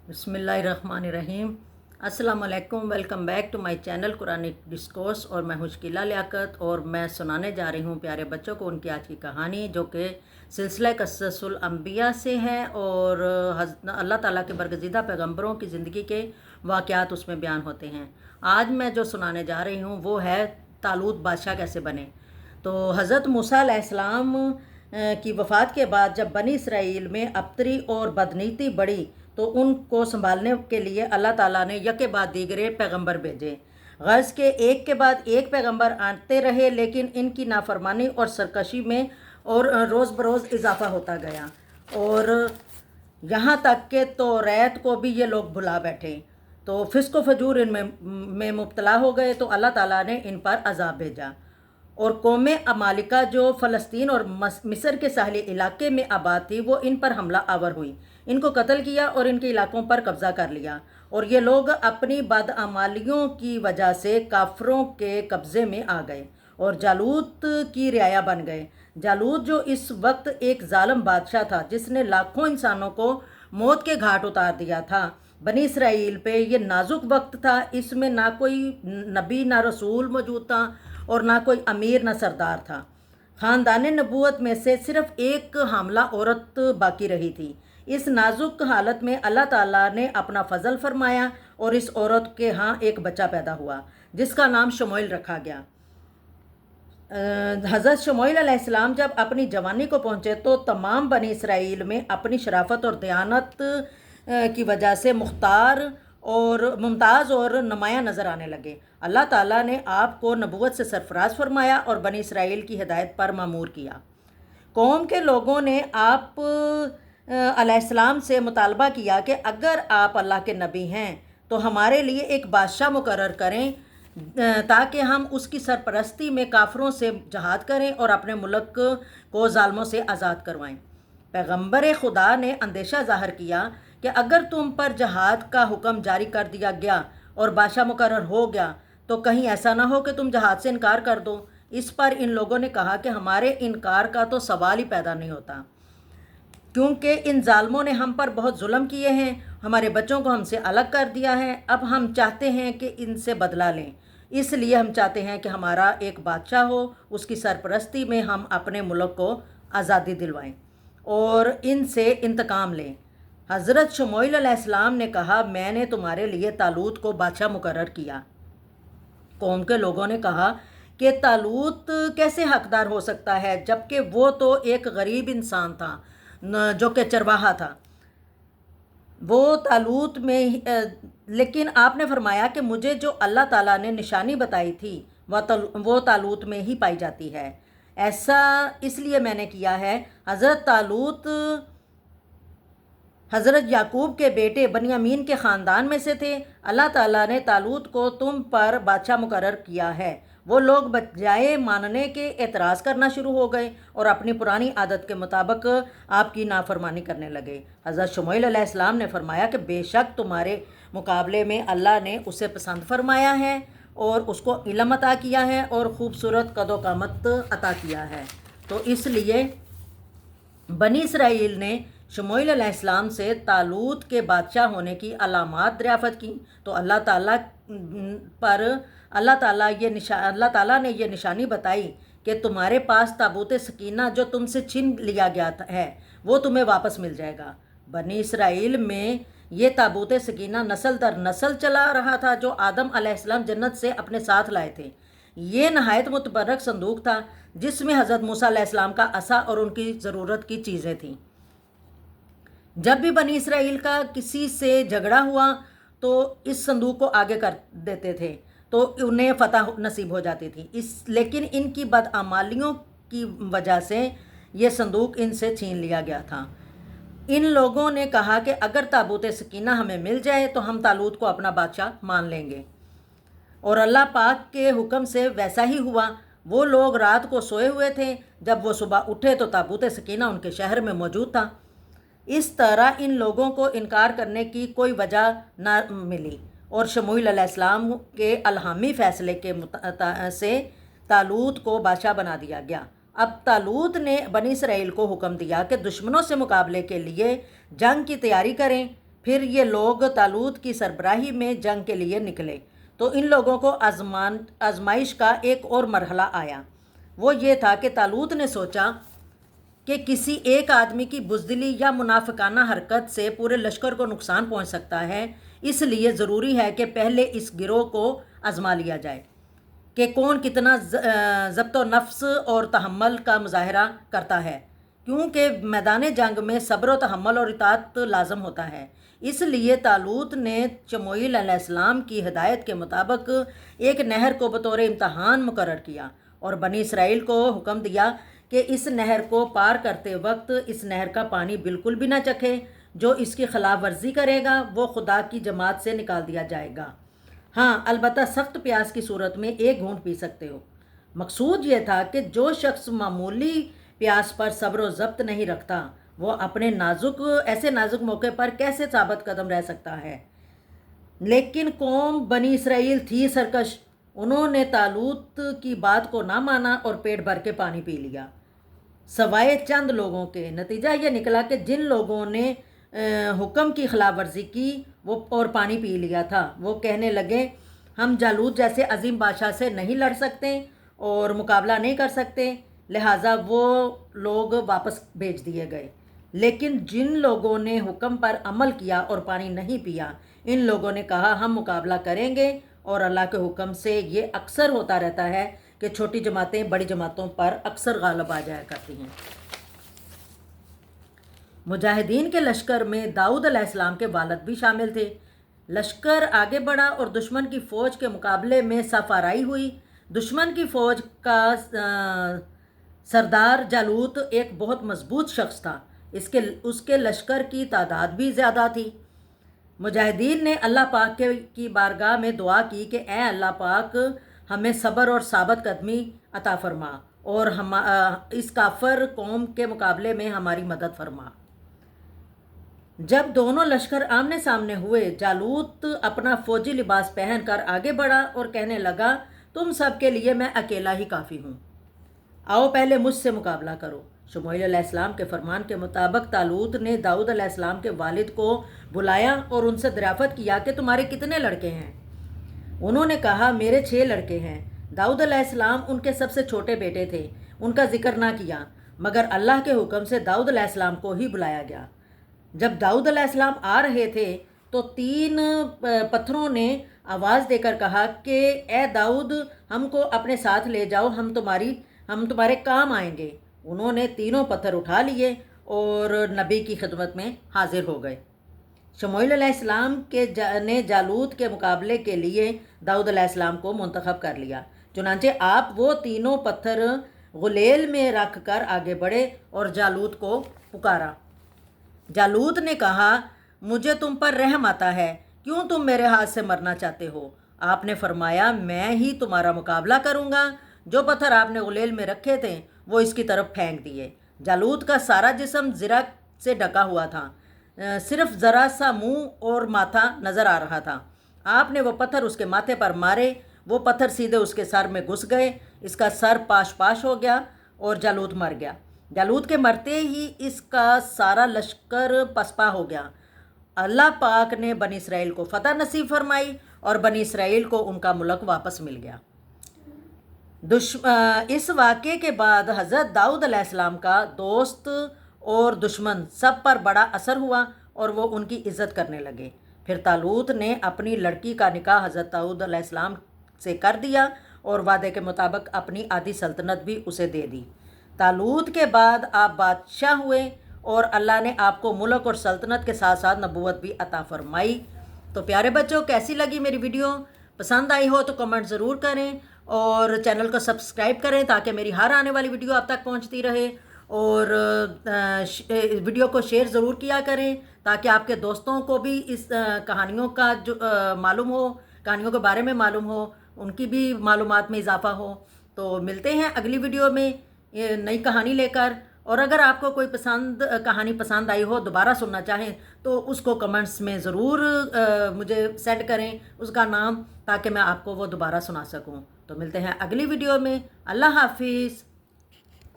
बिस्मिल्लाहिर्रहमानिर्रहीम। अस्सलाम वालेकुम। Welcome back to my channel Quranic discourse. और मैं मुश्किला लियाकत और मैं सुनाने जा रही हूँ प्यारे बच्चों को उनकी आज की कहानी, जो कि सिलसिला क़ससुल अंबिया से है और अल्लाह ताला के बरगज़ीदा पैगंबरों की ज़िंदगी के वाक़यात उसमें बयान होते हैं। आज मैं जो सुनाने जा रही हूँ वो है तालूत बादशाह कैसे बने। तो हज़रत मूसा अलैहिस्सलाम की वफ़ात के बाद जब बनी इसराइल में अबतरी और बदनीति बढ़ी तो उनको संभालने के लिए अल्लाह ताला ने यके बाद दीगरे पैगंबर भेजे। गज़ के एक के बाद एक पैगंबर आते रहे, लेकिन इनकी नाफरमानी और सरकशी में और रोज़ बरोज़ इजाफ़ा होता गया और यहाँ तक कि तौरात को भी ये लोग भुला बैठे। तो फिस्को फजूर इनमें मुब्तला हो गए तो अल्लाह ताला ने इन पर अजाब भेजा और कौम अमालिका जो फ़लस्तीन और मिस्र के साहली इलाके में आबाद थी वो इन पर हमला आवर हुई, इनको कत्ल किया और इनके इलाकों पर कब्ज़ा कर लिया। और ये लोग अपनी बदअमालियों की वजह से काफरों के कब्ज़े में आ गए और जालूत की रियाया बन गए। जालूत जो इस वक्त एक जालिम बादशाह था जिसने लाखों इंसानों को मौत के घाट उतार दिया था। बनी इसराइल पे ये नाजुक वक्त था, इसमें ना कोई नबी ना रसूल मौजूद था और ना कोई अमीर ना सरदार था। ख़ानदान नबूवत में से सिर्फ एक हामला औरत बाकी रही थी। इस नाजुक हालत में अल्लाह ताला ने अपना फजल फरमाया और इस औरत के यहाँ एक बच्चा पैदा हुआ जिसका नाम शमूएल रखा गया। हज़रत शमूएल अलैहिस्सलाम जब अपनी जवानी को पहुँचे तो तमाम बनी इसराइल में अपनी शराफत और दयानत की वजह से मुख्तार और मुमताज़ और नुमाया नज़र आने लगे। अल्लाह ताला ने आपको नबूवत से सरफराज फरमाया और बनी इसराइल की हिदायत पर मामूर किया। कौम के लोगों ने आप अलैहिस्सलाम से मुतालबा किया कि अगर आप अल्लाह के नबी हैं तो हमारे लिए एक बादशाह मुकर्रर करें ताकि हम उसकी सरपरस्ती में काफरों से जहाद करें और अपने मुल्क को जालिमों से आज़ाद करवाएं। पैगंबर खुदा ने अंदेशा ज़ाहिर किया कि अगर तुम पर जहाद का हुक्म जारी कर दिया गया और बादशाह मुकर्रर हो गया तो कहीं ऐसा ना हो कि तुम जहाद से इनकार कर दो। इस पर इन लोगों ने कहा कि हमारे इनकार का तो सवाल ही पैदा नहीं होता, क्योंकि इन जालिमों ने हम पर बहुत जुल्म किए हैं, हमारे बच्चों को हमसे अलग कर दिया है। अब हम चाहते हैं कि इनसे बदला लें, इसलिए हम चाहते हैं कि हमारा एक बादशाह हो, उसकी सरपरस्ती में हम अपने मुल्क को आज़ादी दिलवाएं और इनसे इंतकाम लें। हज़रत शमूएल अलैहिस्सलाम ने कहा, मैंने तुम्हारे लिए तालूत को बादशाह मुकर्रर किया। कौम के लोगों ने कहा कि तालूत कैसे हकदार हो सकता है, जबकि वो तो एक गरीब इंसान था जो कि चरवाहा था। वो तालूत में लेकिन आपने फरमाया कि मुझे जो अल्लाह ताला ने निशानी बताई थी वो तालूत में ही पाई जाती है। ऐसा इसलिए मैंने किया है। हज़रत तालूत हज़रत याकूब के बेटे बनियामीन के ख़ानदान में से थे। अल्लाह ताला ने तालूत को तुम पर बादशाह मुकर्रर किया है। वो लोग बजाय मानने के एतराज़ करना शुरू हो गए और अपनी पुरानी आदत के मुताबिक आपकी नाफरमानी करने लगे। हज़रत शमूएल अलैहिस्सलाम ने फरमाया कि बेशक तुम्हारे मुकाबले में अल्लाह ने उसे पसंद फरमाया है और उसको इल्म अता किया है और ख़ूबसूरत कदो कामत अता किया है। तो इसलिए बनी इसराइल ने शमूएल अलैहिस्सलाम से तालूत के बादशाह होने की अलामात दरियाफ़त की तो अल्लाह ताला ने ये निशानी बताई कि तुम्हारे पास ताबूत सकीना जो तुमसे छीन लिया गया है वो तुम्हें वापस मिल जाएगा। बनी इसराइल में ये ताबूत सकीना नस्ल दर नस्ल चला रहा था जो आदम अलैहिस्सलाम जन्नत से अपने साथ लाए थे। ये नहायत मुतबरक संदूक था जिसमें हज़रत मूसा अलैहिस्सलाम का असा और उनकी ज़रूरत की चीज़ें थीं। जब भी बनी इसराइल का किसी से झगड़ा हुआ तो इस संदूक को आगे कर देते थे तो उन्हें फ़तह नसीब हो जाती थी। लेकिन इनकी बदअमालियों की वजह से ये संदूक इनसे छीन लिया गया था। इन लोगों ने कहा कि अगर ताबूत सकीना हमें मिल जाए तो हम तालूत को अपना बादशाह मान लेंगे, और अल्लाह पाक के हुक्म से वैसा ही हुआ। वो लोग रात को सोए हुए थे, जब वो सुबह उठे तो ताबूत सकीना उनके शहर में मौजूद था। इस तरह इन लोगों को इनकार करने की कोई वजह न मिली और शमूएल अलैहिस्सलाम के अलहामी फ़ैसले के से तालूत को बादशाह बना दिया गया। अब तालूत ने बनी इसराइल को हुक्म दिया कि दुश्मनों से मुकाबले के लिए जंग की तैयारी करें। پھر یہ لوگ طالوت کی سربراہی میں جنگ کے لیے نکلے تو ان لوگوں کو آزمائش کا ایک اور مرحلہ آیا۔ وہ یہ تھا کہ طالوت نے سوچا کہ کسی ایک آدمی کی بزدلی یا منافقانہ حرکت سے پورے لشکر کو نقصان پہنچ سکتا ہے، اس لیے ضروری ہے کہ پہلے اس گروہ کو آزما لیا جائے کہ کون کتنا ضبط و نفس اور تحمل کا مظاہرہ کرتا ہے، کیونکہ میدان جنگ میں صبر و تحمل اور اطاعت لازم ہوتا ہے۔ اس لیے طالوت نے شموئیل علیہ السلام کی ہدایت کے مطابق ایک نہر کو بطور امتحان مقرر کیا اور بنی اسرائیل کو حکم دیا کہ اس نہر کو پار کرتے وقت اس نہر کا پانی بالکل بھی نہ چکھے۔ جو اس کی خلاف ورزی کرے گا وہ خدا کی جماعت سے نکال دیا جائے گا۔ ہاں، البتہ سخت پیاس کی صورت میں ایک گھونٹ پی سکتے ہو۔ مقصود یہ تھا کہ جو شخص معمولی پیاس پر صبر و ضبط نہیں رکھتا وہ اپنے ایسے نازک موقع پر کیسے ثابت قدم رہ سکتا ہے۔ لیکن قوم بنی اسرائیل تھی سرکش، انہوں نے طالوت کی بات کو نہ مانا اور پیٹ بھر کے پانی پی لیا، سوائے چند لوگوں کے۔ نتیجہ یہ نکلا کہ جن لوگوں نے حکم کی خلاف ورزی کی وہ اور پانی پی لیا تھا، وہ کہنے لگے ہم جالوت جیسے عظیم بادشاہ سے نہیں لڑ سکتے اور مقابلہ نہیں کر سکتے، لہٰذا وہ لوگ واپس بھیج دیے گئے۔ لیکن جن لوگوں نے حکم پر عمل کیا اور پانی نہیں پیا، ان لوگوں نے کہا ہم مقابلہ کریں گے، اور اللہ کے حکم سے یہ اکثر ہوتا رہتا ہے کہ چھوٹی جماعتیں بڑی جماعتوں پر اکثر غالب آ جایا کرتی ہیں۔ مجاہدین کے لشکر میں داؤد علیہ السلام کے والد بھی شامل تھے۔ لشکر آگے بڑھا اور دشمن کی فوج کے مقابلے میں صف آرائی ہوئی۔ دشمن کی فوج کا سردار جالوت ایک بہت مضبوط شخص تھا، اس کے لشکر کی تعداد بھی زیادہ تھی۔ مجاہدین نے اللہ پاک کی بارگاہ میں دعا کی کہ اے اللہ پاک، ہمیں صبر اور ثابت قدمی عطا فرما اور اس کافر قوم کے مقابلے میں ہماری مدد فرما۔ جب دونوں لشکر آمنے سامنے ہوئے، جالوت اپنا فوجی لباس پہن کر آگے بڑھا اور کہنے لگا تم سب کے لیے میں اکیلا ہی کافی ہوں، آؤ پہلے مجھ سے مقابلہ کرو۔ شموئیل علیہ السلام کے فرمان کے مطابق طالوت نے داؤد علیہ السلام کے والد کو بلایا اور ان سے دریافت کیا کہ تمہارے کتنے لڑکے ہیں؟ انہوں نے کہا میرے 6 لڑکے ہیں۔ داؤد علیہ السلام ان کے سب سے چھوٹے بیٹے تھے، ان کا ذکر نہ کیا، مگر اللہ کے حکم سے داؤد علیہ السلام کو ہی بلایا گیا۔ جب داؤد علیہ السلام آ رہے تھے تو 3 پتھروں نے آواز دے کر کہا کہ اے داؤد، ہم کو اپنے ساتھ لے جاؤ، ہم تمہارے کام آئیں گے۔ انہوں نے تینوں پتھر اٹھا لیے اور نبی کی خدمت میں حاضر ہو گئے۔ شموئیل علیہ السلام نے جالوت کے مقابلے کے لیے داؤد علیہ السلام کو منتخب کر لیا، چنانچہ آپ وہ تینوں پتھر غلیل میں رکھ کر آگے بڑھے اور جالوت کو پکارا۔ جالوت نے کہا مجھے تم پر رحم آتا ہے، کیوں تم میرے ہاتھ سے مرنا چاہتے ہو؟ آپ نے فرمایا میں ہی تمہارا مقابلہ کروں گا۔ جو پتھر آپ نے غلیل میں رکھے تھے وہ اس کی طرف پھینک دیے۔ جالوت کا سارا جسم زرہ سے ڈھکا ہوا تھا، صرف ذرا سا منہ اور ماتھا نظر آ رہا تھا۔ آپ نے وہ پتھر اس کے ماتھے پر مارے، وہ پتھر سیدھے اس کے سر میں گھس گئے، اس کا سر پاش ہو گیا اور جالوت مر گیا۔ جالوت کے مرتے ہی اس کا سارا لشکر پسپا ہو گیا۔ اللہ پاک نے بنی اسرائیل کو فتح نصیب فرمائی اور بنی اسرائیل کو ان کا ملک واپس مل گیا۔ اس واقعے کے بعد حضرت داؤد علیہ السلام کا دوست اور دشمن سب پر بڑا اثر ہوا اور وہ ان کی عزت کرنے لگے۔ پھر طالوت نے اپنی لڑکی کا نکاح حضرت داؤد علیہ السلام سے کر دیا اور وعدے کے مطابق اپنی آدھی سلطنت بھی اسے دے دی۔ طالوت کے بعد آپ بادشاہ ہوئے اور اللہ نے آپ کو ملک اور سلطنت کے ساتھ ساتھ نبوت بھی عطا فرمائی۔ تو پیارے بچوں، کیسی لگی میری ویڈیو؟ پسند آئی ہو تو کمنٹ ضرور کریں اور چینل کو سبسکرائب کریں تاکہ میری ہر آنے والی ویڈیو آپ تک پہنچتی رہے، اور ویڈیو کو شیئر ضرور کیا کریں تاکہ آپ کے دوستوں کو بھی اس کہانیوں کا جو معلوم ہو، کہانیوں کے بارے میں معلوم ہو، ان کی بھی معلومات میں اضافہ ہو۔ تو ملتے ہیں اگلی ویڈیو میں نئی کہانی لے کر، اور اگر آپ کو کوئی کہانی پسند آئی ہو، دوبارہ سننا چاہیں تو اس کو کمنٹس میں ضرور مجھے سینڈ کریں اس کا نام، تاکہ میں آپ کو وہ دوبارہ سنا سکوں۔ تو ملتے ہیں اگلی ویڈیو میں۔ اللہ حافظ۔